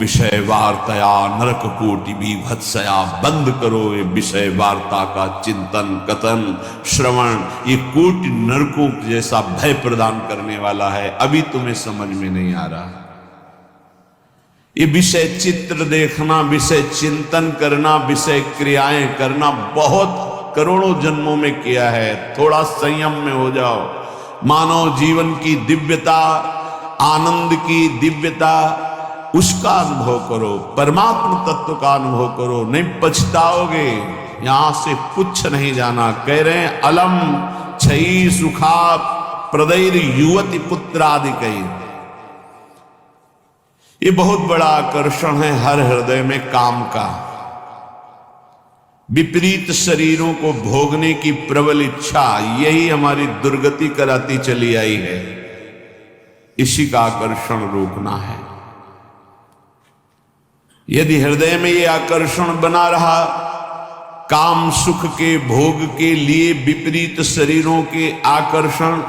विषय वार्तया नरक कोटि बीभत्सया। बंद करो ये विषय वार्ता का चिंतन कथन श्रवण, ये कोटि नरकों जैसा भय प्रदान करने वाला है। अभी तुम्हें समझ में नहीं आ रहा। ये विषय चित्र देखना, विषय चिंतन करना, विषय क्रियाएं करना बहुत करोड़ों जन्मों में किया है। थोड़ा संयम में हो जाओ। मानव जीवन की दिव्यता, आनंद की दिव्यता, उसका अनुभव करो, परमात्म तत्व का अनुभव करो, नहीं पछताओगे। यहां से कुछ नहीं जाना। कह रहे हैं अलम छई सुखा प्रदैर युवती पुत्रादिकई। ये बहुत बड़ा आकर्षण है हर हृदय में काम का। विपरीत शरीरों को भोगने की प्रबल इच्छा, यही हमारी दुर्गति कराती चली आई है। इसी का आकर्षण रोकना है। यदि हृदय में यह आकर्षण बना रहा, काम सुख के भोग के लिए विपरीत शरीरों के आकर्षण,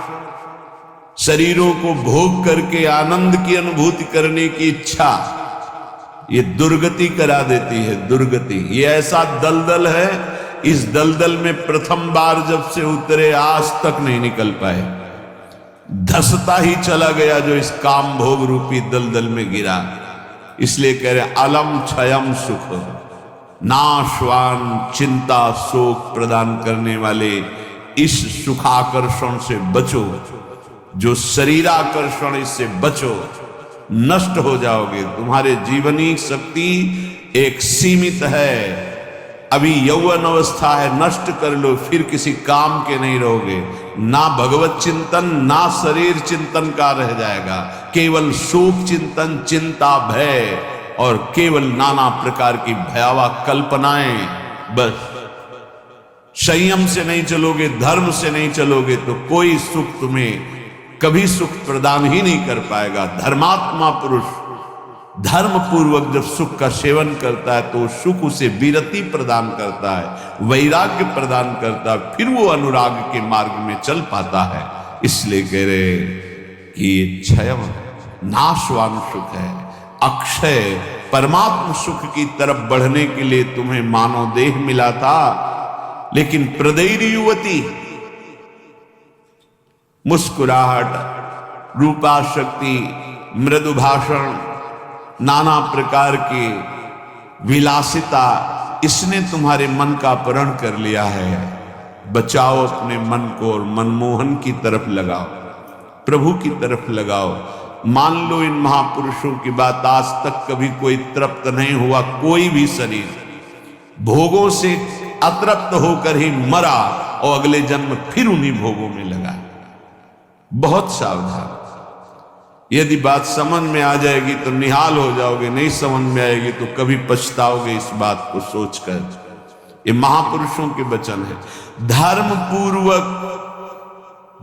शरीरों को भोग करके आनंद की अनुभूति करने की इच्छा, ये दुर्गति करा देती है। दुर्गति ये ऐसा दलदल है, इस दलदल में प्रथम बार जब से उतरे आज तक नहीं निकल पाए। धसता ही चला गया जो इस काम भोग रूपी दलदल में गिरा। इसलिए कह रहे अलम क्षयम सुख, नाशवान चिंता शोक प्रदान करने वाले इस सुखाकर्षण से बचो। जो शरीराकर्षण, इससे बचो, नष्ट हो जाओगे। तुम्हारे जीवनी शक्ति एक सीमित है। अभी यौवन अवस्था है, नष्ट कर लो, फिर किसी काम के नहीं रहोगे। ना भगवत चिंतन, ना शरीर चिंतन का रह जाएगा। केवल शोक चिंतन, चिंता, भय और केवल नाना प्रकार की भयावह कल्पनाएं। बस संयम से नहीं चलोगे, धर्म से नहीं चलोगे तो कोई सुख तुम्हें कभी सुख प्रदान ही नहीं कर पाएगा। धर्मात्मा पुरुष धर्म पूर्वक जब सुख का सेवन करता है तो सुख उसे विरति प्रदान करता है, वैराग्य प्रदान करता है, फिर वो अनुराग के मार्ग में चल पाता है। इसलिए कह रहे कि ये क्षय नाशवान सुख है, अक्षय परमात्म सुख की तरफ बढ़ने के लिए तुम्हें मानव देह मिला था। लेकिन प्रदैर युवती, मुस्कुराहट, रूपा शक्ति, मृदु भाषण, नाना प्रकार की विलासिता, इसने तुम्हारे मन का अपहरण कर लिया है। बचाओ अपने मन को और मनमोहन की तरफ लगाओ, प्रभु की तरफ लगाओ। मान लो इन महापुरुषों की बात, आज तक कभी कोई तृप्त नहीं हुआ। कोई भी शरीर भोगों से अतृप्त होकर ही मरा और अगले जन्म फिर उन्हीं भोगों में लगा। बहुत सावधान। यदि बात समझ में आ जाएगी तो निहाल हो जाओगे, नहीं समझ में आएगी तो कभी पछताओगे इस बात को सोचकर। ये महापुरुषों के वचन है। धर्म पूर्वक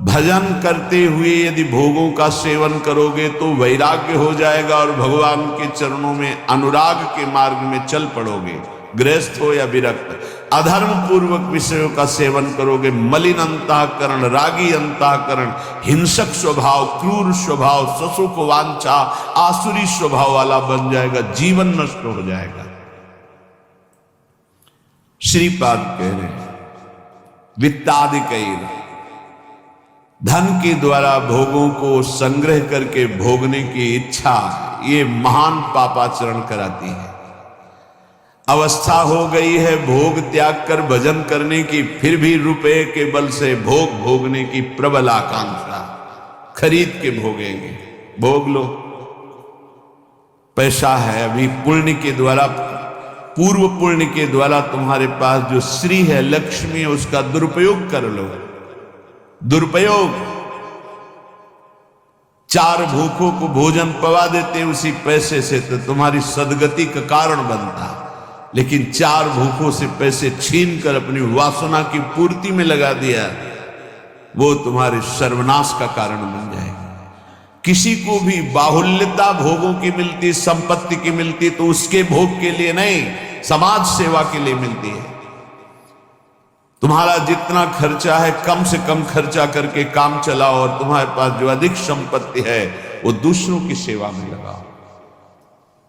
भजन करते हुए यदि भोगों का सेवन करोगे तो वैराग्य हो जाएगा और भगवान के चरणों में अनुराग के मार्ग में चल पड़ोगे, गृहस्थ हो या विरक्त। अधर्म पूर्वक विषयों का सेवन करोगे, मलिन अंतःकरण, रागी अंतःकरण, हिंसक स्वभाव, क्रूर स्वभाव, ससुख वांछा, आसुरी स्वभाव वाला बन जाएगा, जीवन नष्ट हो जाएगा। श्रीपाद कह रहे हैं वित्तादिकैर, धन के द्वारा भोगों को संग्रह करके भोगने की इच्छा, ये महान पापाचरण कराती है। अवस्था हो गई है भोग त्याग कर भजन करने की, फिर भी रुपए के बल से भोग भोगने की प्रबल आकांक्षा, खरीद के भोगेंगे। भोग लो, पैसा है अभी, पुण्य के द्वारा, पूर्व पुण्य के द्वारा तुम्हारे पास जो श्री है, लक्ष्मी है, उसका दुरुपयोग कर लो। दुरुपयोग, 4 भूखों को भोजन पवा देते उसी पैसे से तो तुम्हारी सदगति का कारण बनता। लेकिन 4 भूखों से पैसे छीन कर अपनी वासना की पूर्ति में लगा दिया, वो तुम्हारे सर्वनाश का कारण बन जाएगा। किसी को भी बाहुल्यता भोगों की मिलती, संपत्ति की मिलती तो उसके भोग के लिए नहीं, समाज सेवा के लिए मिलती है। तुम्हारा जितना खर्चा है कम से कम खर्चा करके काम चलाओ और तुम्हारे पास जो अधिक संपत्ति है वो दूसरों की सेवा में लगाओ।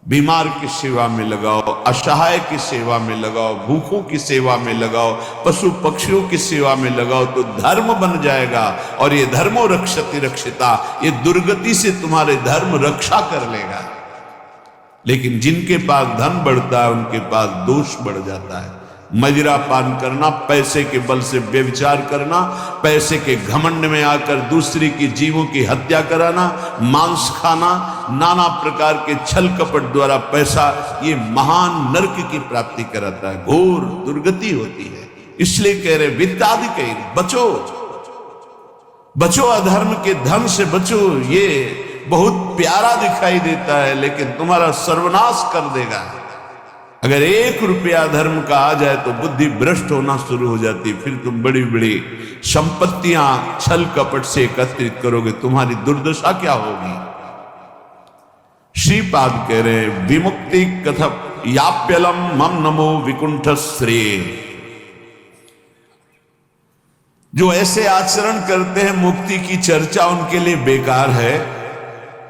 बीमार की सेवा में लगाओ, असहाय की सेवा में लगाओ, भूखों की सेवा में लगाओ, पशु पक्षियों की सेवा में लगाओ, तो धर्म बन जाएगा। और ये धर्मो रक्षति रक्षिता, ये दुर्गति से तुम्हारे धर्म रक्षा कर लेगा। लेकिन जिनके पास धन बढ़ता है उनके पास दोष बढ़ जाता है। मदिरा पान करना, पैसे के बल से व्यभिचार करना, पैसे के घमंड में आकर दूसरे की जीवों की हत्या कराना, मांस खाना, नाना प्रकार के छल कपट द्वारा पैसा, ये महान नरक की प्राप्ति कराता है, घोर दुर्गति होती है। इसलिए कह रहे वित्तादि कहीं बचो, बचो, अधर्म के धन से बचो। ये बहुत प्यारा दिखाई देता है लेकिन तुम्हारा सर्वनाश कर देगा। अगर 1 रुपया धर्म का आ जाए तो बुद्धि भ्रष्ट होना शुरू हो जाती, फिर तुम बड़ी बड़ी संपत्तियां छल कपट से एकत्रित करोगे, तुम्हारी दुर्दशा क्या होगी। श्रीपाद कह रहे विमुक्ति कथप याप्यलम मम नमो विकुंठ श्रेय। जो ऐसे आचरण करते हैं मुक्ति की चर्चा उनके लिए बेकार है।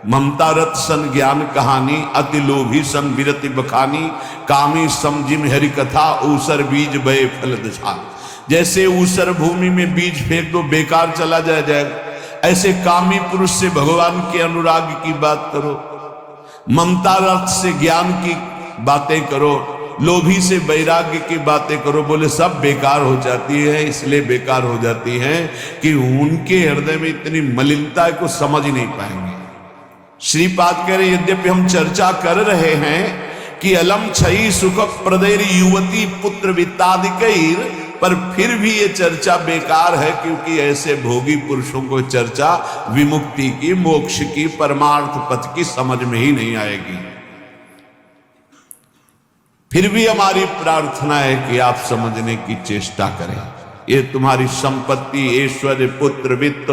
ममता रत सन ज्ञान कहानी, अति लोभी सन विरति बखानी, कामी समझिम हरि कथा, ऊसर बीज बये फल दशा। जैसे ऊसर भूमि में बीज फेंक दो बेकार चला जाएगा, ऐसे कामी पुरुष से भगवान के अनुराग की बात करो, ममता रत से ज्ञान की बातें करो, लोभी से वैराग्य की बातें करो, बोले सब बेकार हो जाती है। इसलिए बेकार हो जाती है कि उनके हृदय में इतनी मलिनता को समझ ही नहीं पाएंगे। श्रीपाद कह रहे यद्यपि हम चर्चा कर रहे हैं कि अलम छई सुख प्रदैर युवती पुत्र वित्तादिकैर, पर फिर भी ये चर्चा बेकार है, क्योंकि ऐसे भोगी पुरुषों को चर्चा विमुक्ति की, मोक्ष की, परमार्थ पथ की समझ में ही नहीं आएगी। फिर भी हमारी प्रार्थना है कि आप समझने की चेष्टा करें। ये तुम्हारी संपत्ति, ऐश्वर्य, पुत्र, वित्त,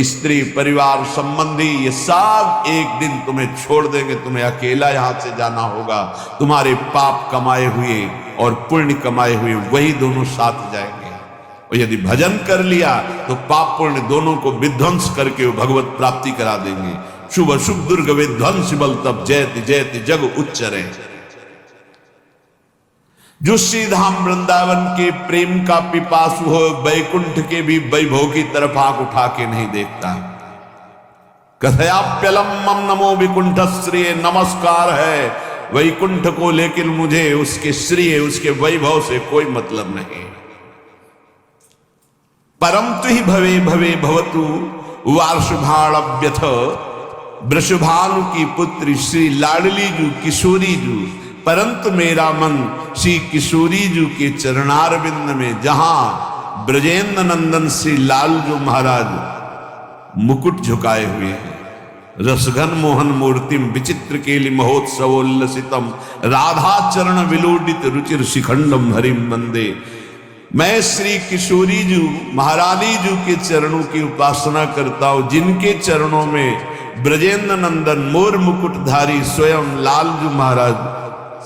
स्त्री, परिवार, संबंधी, ये सब एक दिन तुम्हें छोड़ देंगे। तुम्हें अकेला यहां से जाना होगा। तुम्हारे पाप कमाए हुए और पुण्य कमाए हुए वही दोनों साथ जाएंगे। और यदि भजन कर लिया तो पाप पुण्य दोनों को विध्वंस करके वो भगवत प्राप्ति करा देंगे। शुभ शुभ दुर्ग विध्वंस बल तब जयति जयति जग उच्चरे। जो श्री धाम वृंदावन के प्रेम का पिपासु हो, वैकुंठ के भी वैभव की तरफ आंख उठा के नहीं देखता। कथयाप्यलम मम नमो विकुंठ श्रेय, नमस्कार है वैकुंठ को, लेकिन मुझे उसके श्रेय, उसके वैभव से कोई मतलब नहीं। परम तु ही भवे भवे भवतु वार्षभाण्यथ, वृषभानु की पुत्री श्री लाडली जू किशोरी जू, परंतु मेरा मन श्री किशोरी जू के चरणारविंद में, जहां ब्रजेंद्र नंदन श्री लालजू महाराज मुकुट झुकाए हुए हैं, रसघन मोहन मूर्तिम विचित्र केलि महोत्सवोल्लसितम, राधा चरण विलोडित रुचिर शिखंडम हरिम वंदे। मैं श्री किशोरी जू महारानी जू के चरणों की उपासना करता हूं, जिनके चरणों में ब्रजेंद्र नंदन मोर मुकुटधारी स्वयं लालजू महाराज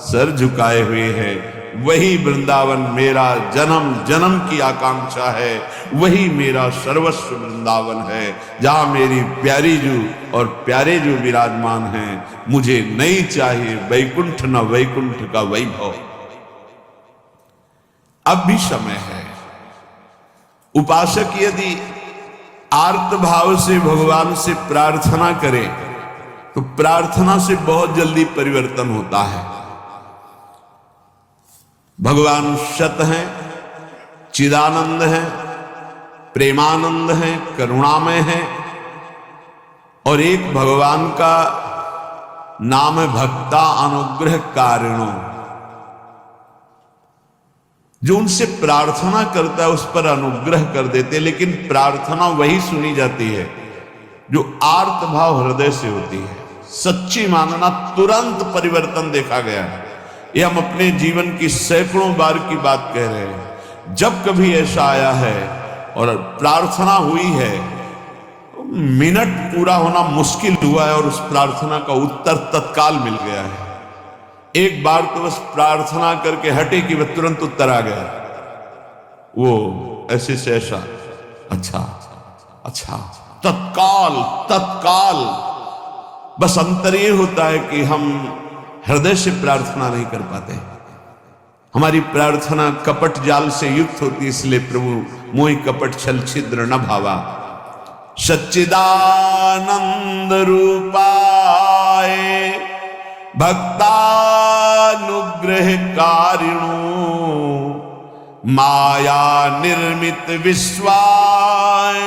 सर झुकाए हुए हैं। वही वृंदावन मेरा जन्म जन्म की आकांक्षा है, वही मेरा सर्वस्व वृंदावन है, जहां मेरी प्यारी जू और प्यारे जो विराजमान हैं। मुझे नहीं चाहिए वैकुंठ न वैकुंठ का वैभव। अब भी समय है। उपासक यदि आर्त भाव से भगवान से प्रार्थना करे तो प्रार्थना से बहुत जल्दी परिवर्तन होता है। भगवान सत हैं, चिदानंद हैं, प्रेमानंद हैं, करुणामय हैं, और एक भगवान का नाम है भक्ता अनुग्रह कारिणो। जो उनसे प्रार्थना करता है उस पर अनुग्रह कर देते, लेकिन प्रार्थना वही सुनी जाती है जो आर्त भाव हृदय से होती है। सच्ची मानना तुरंत परिवर्तन देखा गया है। ये हम अपने जीवन की सैकड़ों बार की बात कह रहे हैं। जब कभी ऐसा आया है और प्रार्थना हुई है, मिनट पूरा होना मुश्किल हुआ है और उस प्रार्थना का उत्तर तत्काल मिल गया है। एक बार तो बस प्रार्थना करके हटे कि वह तुरंत उत्तर आ गया, वो ऐसे से ऐसा, अच्छा अच्छा, तत्काल तत्काल। बस अंतर ये होता है कि हम हृदय से प्रार्थना नहीं कर पाते। हमारी प्रार्थना कपट जाल से युक्त होती, इसलिए प्रभु मोहि कपट छल छिद्र न भावा। सच्चिदानंद रूपाय भक्तानुग्रह कारिणो माया निर्मित विश्वाय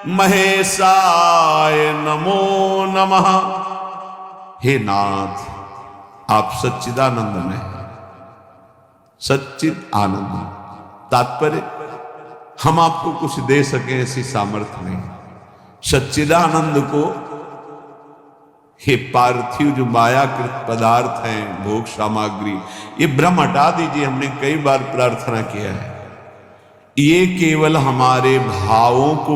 महेशाय नमो नमः। हे नाथ, आप सच्चिदानंद में, सच्चिद आनंद। तात्पर्य, हम आपको कुछ दे सके ऐसी सामर्थ्य नहीं। सच्चिदानंद को हे पार्थिव जो मायाकृत पदार्थ हैं, भोग सामग्री, ये भ्रम हटा दीजिए। हमने कई बार प्रार्थना किया है, ये केवल हमारे भावों को